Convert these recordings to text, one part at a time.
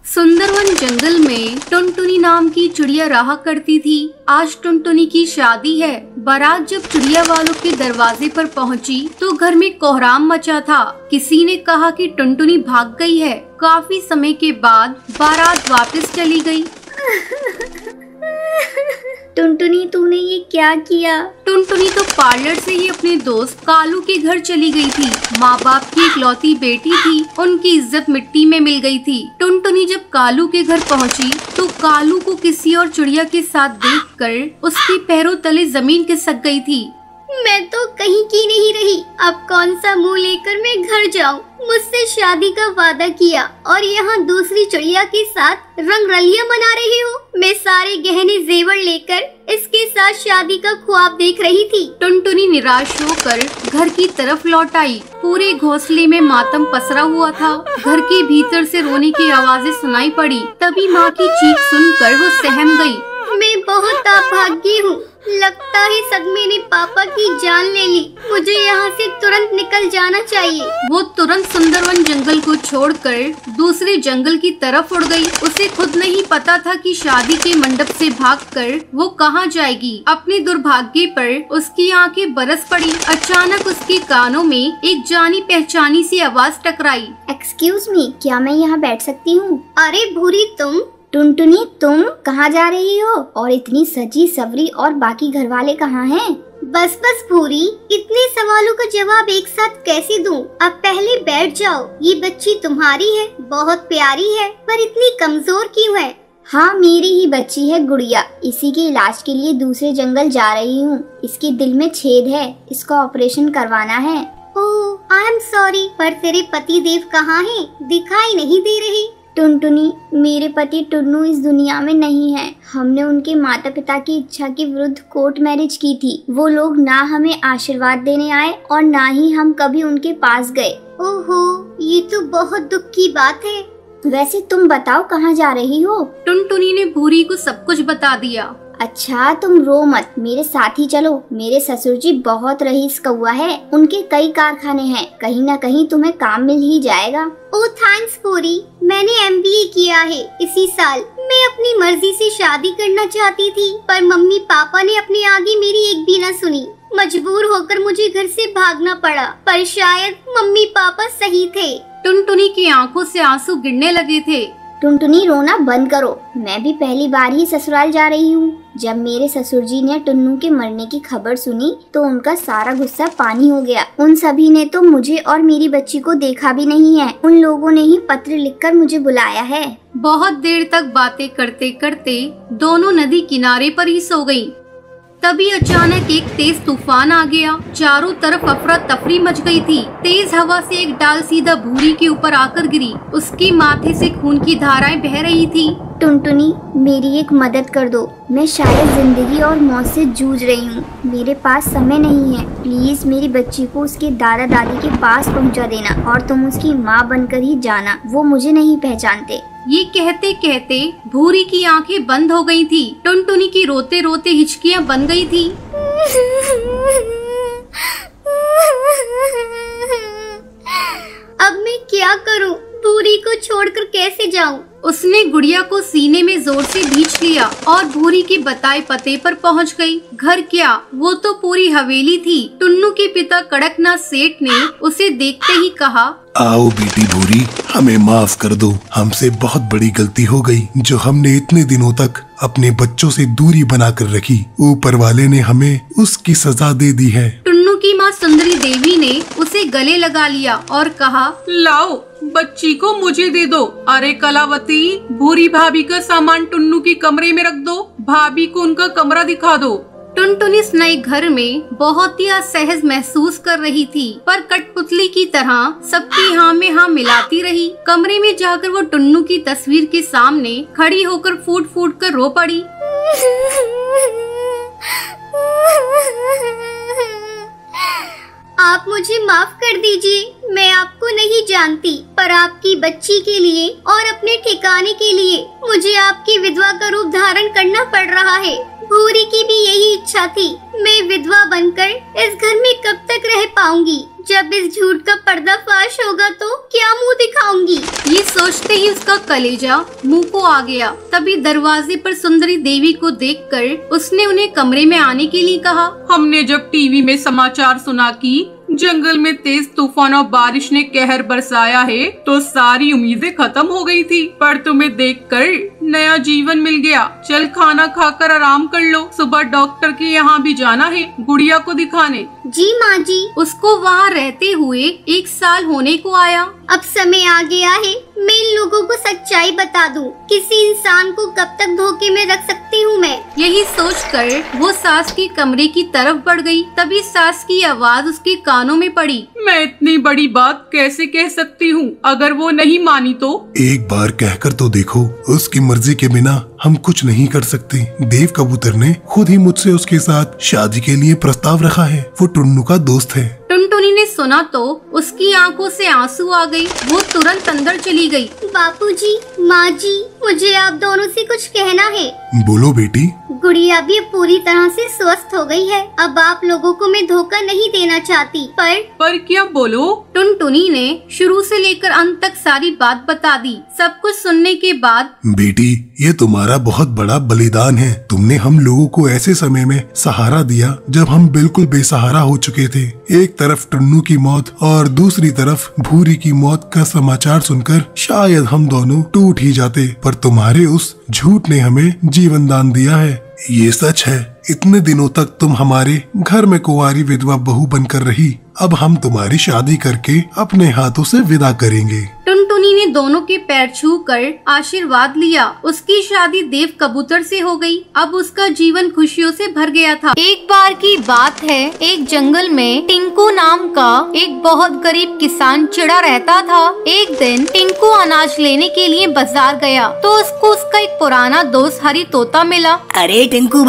सुंदरवन जंगल में टुनटुनी नाम की चिड़िया रहा करती थी। आज टुनटुनी की शादी है। बारात जब चिड़िया वालों के दरवाजे पर पहुंची तो घर में कोहराम मचा था। किसी ने कहा कि टुनटुनी भाग गई है। काफी समय के बाद बारात वापस चली गई। टुनटुनी, तूने ये क्या किया? टुनटुनी तो पार्लर से ही अपने दोस्त कालू के घर चली गई थी। माँ बाप की इकलौती बेटी थी, उनकी इज्जत मिट्टी में मिल गई थी। टुनटुनी जब कालू के घर पहुँची तो कालू को किसी और चिड़िया के साथ देखकर उसके पैरों तले जमीन खिसक गई थी। मैं तो कहीं की नहीं रही। अब कौन सा मुंह लेकर मैं घर जाऊं? मुझसे शादी का वादा किया और यहाँ दूसरी चिड़िया के साथ रंगरलियां मना रही हूँ। मैं सारे गहने जेवर लेकर इसके साथ शादी का ख्वाब देख रही थी। टुनटुनी निराश होकर घर की तरफ लौट आई। पूरे घोंसले में मातम पसरा हुआ था। घर के भीतर से रोने की आवाजें सुनाई पड़ी। तभी माँ की चीख सुनकर वो सहम गई। मैं बहुत अभागी हूँ। लगता है सदमे ने पापा की जान ले ली। मुझे यहाँ से तुरंत निकल जाना चाहिए। वो तुरंत सुंदरवन जंगल को छोड़कर दूसरे जंगल की तरफ उड़ गई। उसे खुद नहीं पता था कि शादी के मंडप से भागकर वो कहाँ जाएगी। अपने दुर्भाग्य पर उसकी आंखें बरस पड़ी। अचानक उसके कानों में एक जानी पहचानी सी आवाज टकराई। एक्सक्यूज मी, क्या मैं यहाँ बैठ सकती हूँ? अरे भूरी, तुम? टुनटुनी, तुम कहाँ जा रही हो? और इतनी सजी सवरी और बाकी घर वाले कहाँ हैं? बस बस भूरी, इतने सवालों का जवाब एक साथ कैसे दूं? अब पहले बैठ जाओ। ये बच्ची तुम्हारी है, बहुत प्यारी है, पर इतनी कमजोर क्यों है? हाँ, मेरी ही बच्ची है गुड़िया। इसी के इलाज के लिए दूसरे जंगल जा रही हूँ। इसके दिल में छेद है, इसका ऑपरेशन करवाना है। ओह, आई एम सॉरी, पर तेरे पति देव कहाँ हैं? दिखाई नहीं दे रहे। टुनटुनी, मेरे पति टुन्नू इस दुनिया में नहीं है। हमने उनके माता पिता की इच्छा के विरुद्ध कोर्ट मैरिज की थी। वो लोग ना हमें आशीर्वाद देने आए और ना ही हम कभी उनके पास गए। ओहो, ये तो बहुत दुख की बात है। वैसे तुम बताओ, कहाँ जा रही हो? टुनटुनी ने भूरी को सब कुछ बता दिया। अच्छा, तुम रो मत, मेरे साथ ही चलो। मेरे ससुर जी बहुत रईस कौआ है। उनके कई कारखाने हैं, कहीं न कहीं तुम्हें काम मिल ही जाएगा। ओह थैंक्स पूरी, मैंने MBA किया है इसी साल। मैं अपनी मर्जी से शादी करना चाहती थी, पर मम्मी पापा ने अपने आगे मेरी एक भी न सुनी। मजबूर होकर मुझे घर से भागना पड़ा, पर शायद मम्मी पापा सही थे। टुनटुनी की आंखों से आंसू गिरने लगे थे। टुनटुनी, रोना बंद करो। मैं भी पहली बार ही ससुराल जा रही हूँ। जब मेरे ससुर जी ने टुन्नू के मरने की खबर सुनी तो उनका सारा गुस्सा पानी हो गया। उन सभी ने तो मुझे और मेरी बच्ची को देखा भी नहीं है। उन लोगों ने ही पत्र लिखकर मुझे बुलाया है। बहुत देर तक बातें करते करते दोनों नदी किनारे पर ही सो गईं। तभी अचानक एक तेज तूफान आ गया। चारों तरफ अफरा तफरी मच गई थी। तेज हवा से एक डाल सीधा भूरी के ऊपर आकर गिरी। उसके माथे से खून की धाराएं बह रही थी। टुनटुनी, मेरी एक मदद कर दो। मैं शायद जिंदगी और मौत से जूझ रही हूँ। मेरे पास समय नहीं है। प्लीज मेरी बच्ची को उसके दादा दादी के पास पहुँचा देना और तुम उसकी माँ बनकर ही जाना। वो मुझे नहीं पहचानते। ये कहते कहते भूरी की आंखें बंद हो गई थी। टुनटुनी की रोते रोते हिचकियां बन गई थी। अब मैं क्या करूं? भूरी को छोड़कर कैसे जाऊं? उसने गुड़िया को सीने में जोर से भींच लिया और भूरी के बताए पते पर पहुंच गई। घर क्या, वो तो पूरी हवेली थी। टुन्नू के पिता कड़कनाथ सेठ ने उसे देखते ही कहा, आओ बेटी भूरी, हमें माफ कर दो। हमसे बहुत बड़ी गलती हो गई जो हमने इतने दिनों तक अपने बच्चों से दूरी बनाकर रखी। ऊपर वाले ने हमें उसकी सजा दे दी है। टुन्नू की माँ सुंदरी देवी ने उसे गले लगा लिया और कहा, लाओ बच्ची को मुझे दे दो। अरे कलावती, भूरी भाभी का सामान टुन्नू की कमरे में रख दो। भाभी को उनका कमरा दिखा दो। टुनटुनी इस नए घर में बहुत ही असहज महसूस कर रही थी, पर कठपुतली की तरह सबकी हाँ में हाँ मिलाती रही। कमरे में जाकर वो टुन्नू की तस्वीर के सामने खड़ी होकर फूट फूट कर रो पड़ी। आप मुझे माफ कर दीजिए। मैं आपको नहीं जानती, पर आपकी बच्ची के लिए और अपने ठिकाने के लिए मुझे आपकी विधवा का रूप धारण करना पड़ रहा है। भूरी की भी यही इच्छा थी। मैं विधवा बनकर इस घर में कब तक रह पाऊंगी? जब इस झूठ का पर्दाफाश होगा तो क्या मुंह दिखाऊंगी। ये सोचते ही उसका कलेजा मुंह को आ गया। तभी दरवाजे पर सुंदरी देवी को देखकर उसने उन्हें कमरे में आने के लिए कहा। हमने जब टीवी में समाचार सुना कि जंगल में तेज तूफान और बारिश ने कहर बरसाया है तो सारी उम्मीदें खत्म हो गई थी, पर तुम्हें देखकर नया जीवन मिल गया। चल खाना खाकर आराम कर लो, सुबह डॉक्टर के यहाँ भी जाना है गुड़िया को दिखाने। जी माँ जी। उसको वहाँ रहते हुए 1 साल होने को आया। अब समय आ गया है मैं इन लोगों को सच्चाई बता दूं। किसी इंसान को कब तक धोखे में रख सकती हूँ मैं। यही सोचकर वो सास के कमरे की तरफ बढ़ गई। तभी सास की आवाज उसके कानों में पड़ी। मैं इतनी बड़ी बात कैसे कह सकती हूँ, अगर वो नहीं मानी तो? एक बार कहकर तो देखो, उसकी मर्जी के बिना हम कुछ नहीं कर सकते। देव कबूतर ने खुद ही मुझसे उसके साथ शादी के लिए प्रस्ताव रखा है। वो टुन्नू का दोस्त है। टुनटुनी ने सुना तो उसकी आंखों से आंसू आ गई। वो तुरंत अंदर चली गई। बापूजी, माँ जी, मुझे आप दोनों से कुछ कहना है। बोलो बेटी। गुड़िया भी पूरी तरह से स्वस्थ हो गई है। अब आप लोगों को मैं धोखा नहीं देना चाहती। पर क्या? बोलो। टुनटुनी ने शुरू से लेकर अंत तक सारी बात बता दी। सब कुछ सुनने के बाद, बेटी ये तुम्हारा बहुत बड़ा बलिदान है। तुमने हम लोगों को ऐसे समय में सहारा दिया जब हम बिल्कुल बेसहारा हो चुके थे। एक तरफ टुन्नू की मौत और दूसरी तरफ भूरी की मौत का समाचार सुनकर शायद हम दोनों टूट ही जाते, पर तुम्हारे उस झूठ ने हमें जीवन दान दिया है। ये सच है, इतने दिनों तक तुम हमारे घर में कुंवारी विधवा बहू बनकर रही। अब हम तुम्हारी शादी करके अपने हाथों से विदा करेंगे। टुनटुनी ने दोनों के पैर छू कर आशीर्वाद लिया। उसकी शादी देव कबूतर से हो गई। अब उसका जीवन खुशियों से भर गया था। एक बार की बात है, एक जंगल में टिंकू नाम का एक बहुत गरीब किसान चिड़ा रहता था। एक दिन टिंकू अनाज लेने के लिए बाजार गया तो उसको उसका एक पुराना दोस्त हरी तोता मिला। अरे टिंकू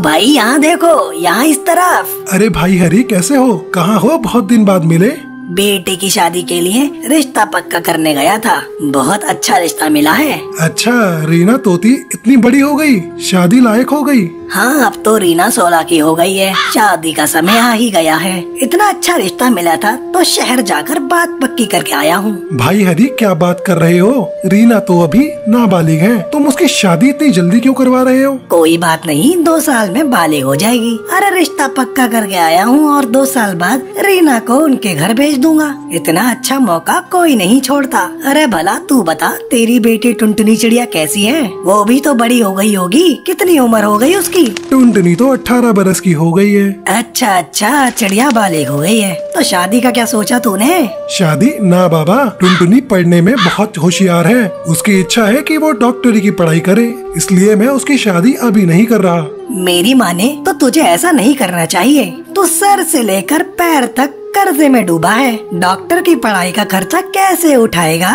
भाई यहाँ देखो, यहाँ इस तरफ। अरे भाई हरी, कैसे हो? कहाँ हो? बहुत दिन बाद मिले। बेटे की शादी के लिए रिश्ता पक्का करने गया था। बहुत अच्छा रिश्ता मिला है। अच्छा, रीना तोती इतनी बड़ी हो गई, शादी लायक हो गई। हाँ, अब तो रीना 16 की हो गई है। शादी का समय आ ही गया है। इतना अच्छा रिश्ता मिला था तो शहर जाकर बात पक्की करके आया हूँ। भाई हरी, क्या बात कर रहे हो? रीना तो अभी नाबालिग है, तुम उसकी शादी इतनी जल्दी क्यों करवा रहे हो? कोई बात नहीं, 2 साल में बालिग हो जाएगी। अरे रिश्ता पक्का करके आया हूँ और 2 साल बाद रीना को उनके घर भेज दूंगा। इतना अच्छा मौका कोई नहीं छोड़ता। अरे भला तू बता, तेरी बेटी टुनटुनी चिड़िया कैसी है? वो भी तो बड़ी हो गई होगी। कितनी उम्र हो गई उसकी? टुनटुनी तो 18 बरस की हो गई है। अच्छा, चिड़िया बालिग हो गई है। तो शादी का क्या सोचा तूने? शादी ना बाबा, टुनटुनी पढ़ने में बहुत होशियार है। उसकी इच्छा है कि वो डॉक्टरी की पढ़ाई करे, इसलिए मैं उसकी शादी अभी नहीं कर रहा। मेरी माने तो तुझे ऐसा नहीं करना चाहिए। तू सर से लेकर पैर तक कर्जे में डूबा है। डॉक्टर की पढ़ाई का खर्चा कैसे उठाएगा?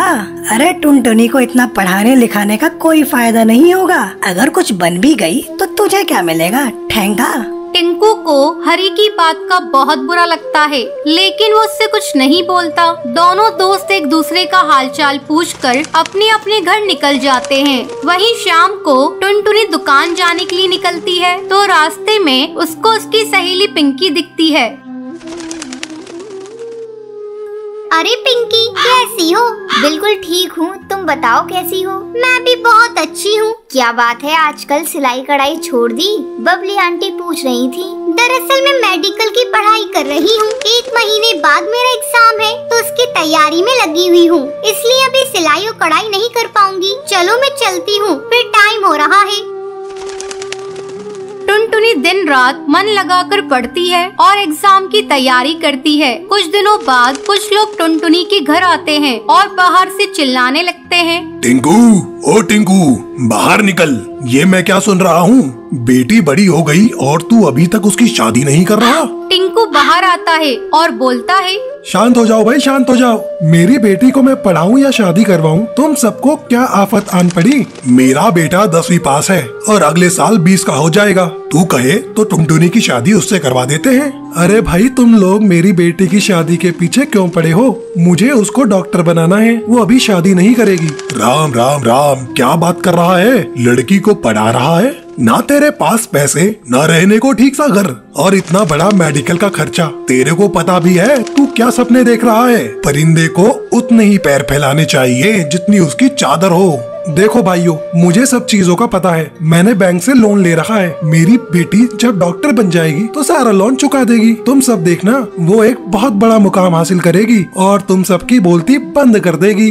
अरे टुनटुनी को इतना पढ़ाने लिखाने का कोई फायदा नहीं होगा। अगर कुछ बन भी गई तो तुझे क्या मिलेगा? ठेंगा। टिंकू को हरी की बात का बहुत बुरा लगता है, लेकिन वो उससे कुछ नहीं बोलता। दोनों दोस्त एक दूसरे का हालचाल पूछकर अपने अपने घर निकल जाते हैं। वहीं शाम को टुनटुनी दुकान जाने के लिए निकलती है तो रास्ते में उसको उसकी सहेली पिंकी दिखती है। अरे पिंकी, कैसी हो? बिल्कुल ठीक हूँ, तुम बताओ कैसी हो? मैं भी बहुत अच्छी हूँ। क्या बात है, आजकल सिलाई कढ़ाई छोड़ दी? बबली आंटी पूछ रही थी। दरअसल मैं मेडिकल की पढ़ाई कर रही हूँ। 1 महीने बाद मेरा एग्जाम है तो उसकी तैयारी में लगी हुई हूँ, इसलिए अभी सिलाई और कढ़ाई नहीं कर पाऊंगी। चलो मैं चलती हूँ, फिर टाइम हो रहा है। टुनटुनी दिन रात मन लगाकर पढ़ती है और एग्जाम की तैयारी करती है। कुछ दिनों बाद कुछ लोग टुनटुनी के घर आते हैं और बाहर से चिल्लाने लगते हैं। टिंकू, ओ टिंकू, बाहर निकल। ये मैं क्या सुन रहा हूँ? बेटी बड़ी हो गई और तू अभी तक उसकी शादी नहीं कर रहा? टिंकू बाहर आता है और बोलता है, शांत हो जाओ भाई, शांत हो जाओ। मेरी बेटी को मैं पढ़ाऊं या शादी करवाऊं, तुम सबको क्या आफत आन पड़ी? मेरा बेटा 10वीं पास है और अगले साल 20 का हो जाएगा। तू कहे तो टुनटुनी की शादी उससे करवा देते हैं। अरे भाई, तुम लोग मेरी बेटी की शादी के पीछे क्यों पड़े हो? मुझे उसको डॉक्टर बनाना है, वो अभी शादी नहीं करेगी। राम राम राम, क्या बात कर रहा है? लड़की को पढ़ा रहा है? ना तेरे पास पैसे, ना रहने को ठीक सा घर, और इतना बड़ा मेडिकल का खर्चा। तेरे को पता भी है तू क्या सपने देख रहा है? परिंदे को उतने ही पैर फैलाने चाहिए जितनी उसकी चादर हो। देखो भाइयों, मुझे सब चीजों का पता है। मैंने बैंक से लोन ले रखा है। मेरी बेटी जब डॉक्टर बन जाएगी तो सारा लोन चुका देगी। तुम सब देखना, वो एक बहुत बड़ा मुकाम हासिल करेगी और तुम सबकी बोलती बंद कर देगी।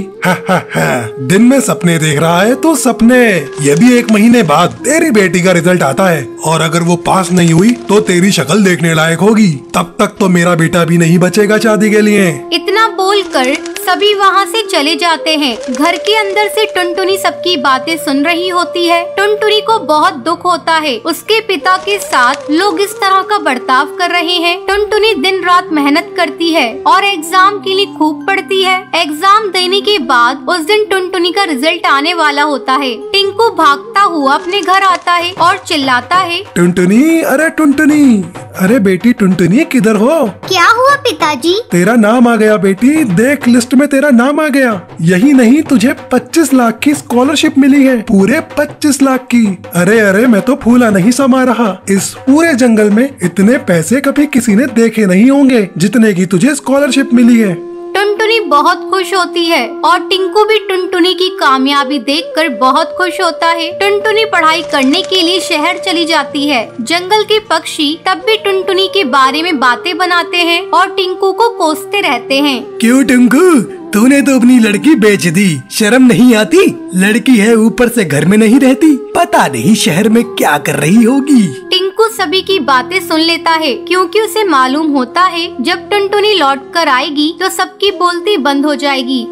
दिन में सपने देख रहा है तो सपने। यदि 1 महीने बाद तेरी बेटी का रिजल्ट आता है और अगर वो पास नहीं हुई तो तेरी शक्ल देखने लायक होगी। तब तक तो मेरा बेटा भी नहीं बचेगा शादी के लिए। इतना बोलकर सभी वहाँ से चले जाते हैं। घर के अंदर से टुनटुनी सबकी बातें सुन रही होती है। टुनटुनी को बहुत दुख होता है, उसके पिता के साथ लोग इस तरह का बर्ताव कर रहे हैं। टुनटुनी दिन रात मेहनत करती है और एग्जाम के लिए खूब पढ़ती है। एग्जाम देने के बाद उस दिन टुनटुनी का रिजल्ट आने वाला होता है। टिंकू भागता हुआ अपने घर आता है और चिल्लाता है, टुनटुनी, अरे टुनटुनी, अरे बेटी टुनटुनी किधर हो? क्या हुआ पिताजी? तेरा नाम आ गया बेटी, देख लिस्ट में तेरा नाम आ गया। यही नहीं, तुझे 25 लाख की स्कॉलरशिप मिली है, पूरे 25 लाख की। अरे अरे, मैं तो फूला नहीं समा रहा। इस पूरे जंगल में इतने पैसे कभी किसी ने देखे नहीं होंगे जितने की तुझे स्कॉलरशिप मिली है। टुनटुनी बहुत खुश होती है और टिंकू भी टुनटुनी की कामयाबी देखकर बहुत खुश होता है। टुनटुनी पढ़ाई करने के लिए शहर चली जाती है। जंगल के पक्षी तब भी टुनटुनी के बारे में बातें बनाते हैं और टिंकू को कोसते रहते हैं। क्यों टिंकू, तूने तो अपनी लड़की बेच दी, शर्म नहीं आती? लड़की है, ऊपर से घर में नहीं रहती, पता नहीं शहर में क्या कर रही होगी। टिंकू सभी की बातें सुन लेता है क्योंकि उसे मालूम होता है जब टुनटुनी लौट कर आएगी तो सबकी बोलती बंद हो जाएगी।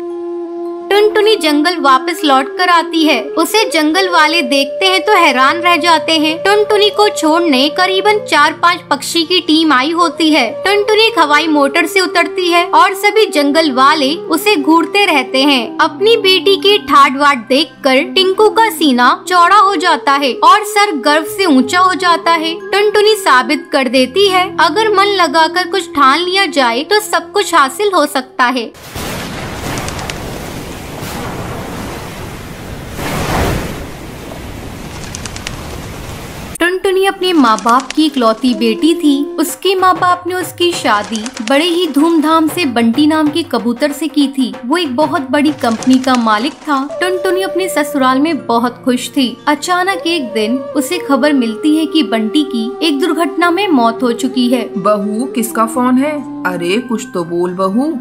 टुनटुनी जंगल वापस लौट कर आती है। उसे जंगल वाले देखते हैं तो हैरान रह जाते हैं। टुनटुनी को छोड़ने करीबन 4-5 पक्षी की टीम आई होती है। टुनटुनी एक हवाई मोटर से उतरती है और सभी जंगल वाले उसे घूरते रहते हैं। अपनी बेटी की ठाट बाट देखकर टिंकू का सीना चौड़ा हो जाता है और सर गर्व से ऊंचा हो जाता है। टुनटुनी साबित कर देती है, अगर मन लगाकर कुछ ठान लिया जाए तो सब कुछ हासिल हो सकता है। टुनटुनी अपने माँ बाप की इकलौती बेटी थी। उसके माँ बाप ने उसकी शादी बड़े ही धूमधाम से बंटी नाम के कबूतर से की थी। वो एक बहुत बड़ी कंपनी का मालिक था। टुनटुनी अपने ससुराल में बहुत खुश थी। अचानक एक दिन उसे खबर मिलती है कि बंटी की एक दुर्घटना में मौत हो चुकी है। बहू, किसका फोन है? अरे कुछ तो बोल बहू।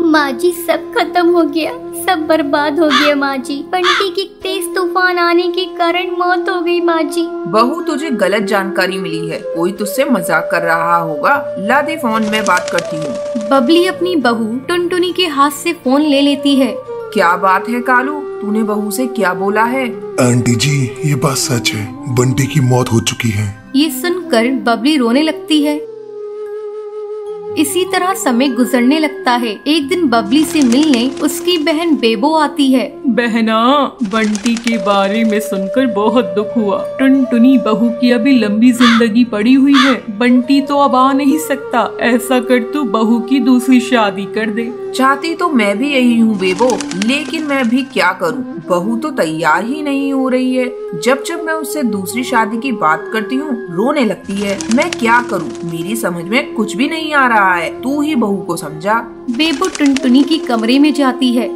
माँ जी, सब खत्म हो गया, सब बर्बाद हो गया माँ जी। बंटी की तेज तूफान आने के कारण मौत हो गई माँ जी। बहू, तुझे गलत जानकारी मिली है, कोई तुझसे मजाक कर रहा होगा। ला दे फोन, मैं बात करती हूँ। बबली अपनी बहू टुनटुनी के हाथ से फोन ले लेती है। क्या बात है कालू, तूने बहू से क्या बोला है? आंटी जी, ये बात सच है, बंटी की मौत हो चुकी है। ये सुनकर बबली रोने लगती है। इसी तरह समय गुजरने लगता है। एक दिन बबली से मिलने उसकी बहन बेबो आती है। बहना, बंटी के बारे में सुनकर बहुत दुख हुआ। टुनटुनी बहू की अभी लंबी जिंदगी पड़ी हुई है, बंटी तो अब आ नहीं सकता। ऐसा कर तू बहू की दूसरी शादी कर दे। चाहती तो मैं भी यही हूँ बेबो, लेकिन मैं भी क्या करूँ, बहू तो तैयार ही नहीं हो रही है। जब जब मैं उससे दूसरी शादी की बात करती हूँ रोने लगती है। मैं क्या करूँ, मेरी समझ में कुछ भी नहीं आ रहा है। तू ही बहू को समझा। बेबो टुनटुनी की कमरे में जाती है।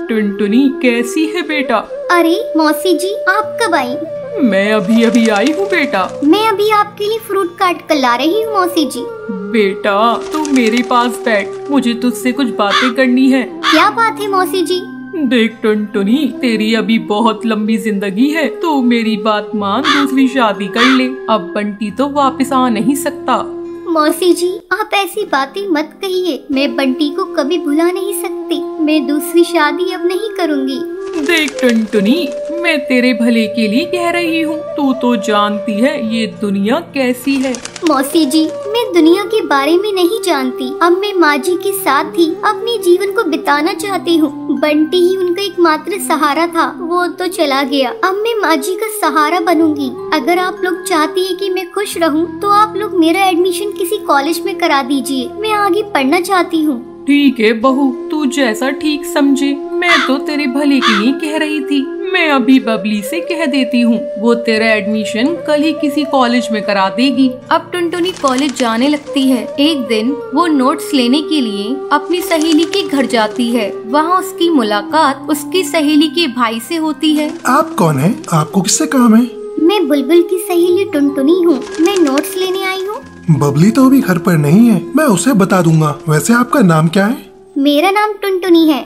टुनटुनी कैसी है बेटा? अरे मौसी जी, आप कब आई? मैं अभी अभी आई हूँ बेटा। मैं अभी आपके लिए फ्रूट काट कर ला रही हूँ मौसी जी। बेटा तू मेरे पास बैठ, मुझे तुझसे कुछ बातें करनी है। क्या बात है मौसी जी? देख टुनटुनी, तेरी अभी बहुत लंबी जिंदगी है, तो मेरी बात मान, दूसरी शादी कर ले। अब बंटी तो वापस आ नहीं सकता। मौसी जी, आप ऐसी बातें मत कहिए। मैं बंटी को कभी भुला नहीं सकती। मैं दूसरी शादी अब नहीं करूँगी। देख टुनटुनी, मैं तेरे भले के लिए कह रही हूँ। तू तो जानती है ये दुनिया कैसी है। मौसी जी, मैं दुनिया के बारे में नहीं जानती। अब मैं माँ जी के साथ ही अपने जीवन को बिताना चाहती हूँ। बंटी ही उनका एकमात्र सहारा था, वो तो चला गया। अब मैं माँ जी का सहारा बनूंगी। अगर आप लोग चाहती है कि मैं खुश रहूँ, तो आप लोग मेरा एडमिशन किसी कॉलेज में करा दीजिए। मैं आगे पढ़ना चाहती हूँ। ठीक है बहू, तू जैसा ठीक समझे। मैं तो तेरे भले के लिए कह रही थी। मैं अभी बबली से कह देती हूँ, वो तेरा एडमिशन कल ही किसी कॉलेज में करा देगी। अब टुनटुनी कॉलेज जाने लगती है। एक दिन वो नोट्स लेने के लिए अपनी सहेली के घर जाती है। वहाँ उसकी मुलाकात उसकी सहेली के भाई से होती है। आप कौन है? आपको किससे काम है? मैं बुलबुल की सहेली टुनटुनी हूँ। मैं नोट्स लेने आई हूँ। बबली तो अभी घर पर नहीं है, मैं उसे बता दूंगा। वैसे आपका नाम क्या है? मेरा नाम टुनटुनी है।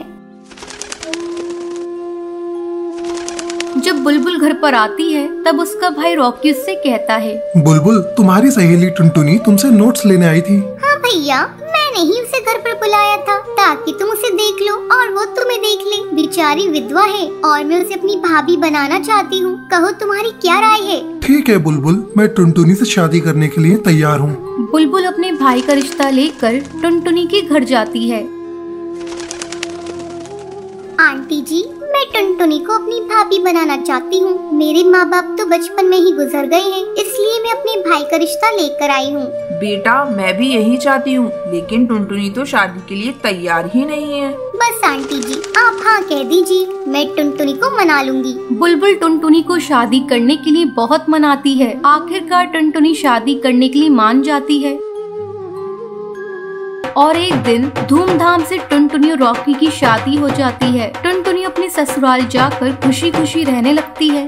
जब बुलबुल घर पर आती है तब उसका भाई रॉकी उससे कहता है, बुलबुल, तुम्हारी सहेली टुनटुनी तुमसे नोट्स लेने आई थी। हाँ भैया, मैंने ही उसे घर पर बुलाया था ताकि तुम उसे देख लो और वो तुम्हें देख ले। बेचारी विधवा है और मैं उसे अपनी भाभी बनाना चाहती हूँ। कहो तुम्हारी क्या राय है? ठीक है बुलबुल, मैं टुनटुनी से शादी करने के लिए तैयार हूँ। बुलबुल अपने भाई का रिश्ता लेकर टुनटुनी के घर जाती है। आंटी जी, मैं टुनटुनी को अपनी भाभी बनाना चाहती हूँ। मेरे माँ बाप तो बचपन में ही गुजर गए हैं, इसलिए मैं अपने भाई का रिश्ता लेकर आई हूँ। बेटा, मैं भी यही चाहती हूँ, लेकिन टुनटुनी तो शादी के लिए तैयार ही नहीं है। बस आंटी जी, आप हाँ कह दीजिए, मैं टुनटुनी को मना लूंगी। बुलबुल टुनटुनी को शादी करने के लिए बहुत मनाती है। आखिरकार टुनटुनी शादी करने के लिए मान जाती है। और एक दिन धूमधाम से टुनटुनी और रॉकी की शादी हो जाती है। टुनटुनी अपने ससुराल जाकर खुशी खुशी रहने लगती है।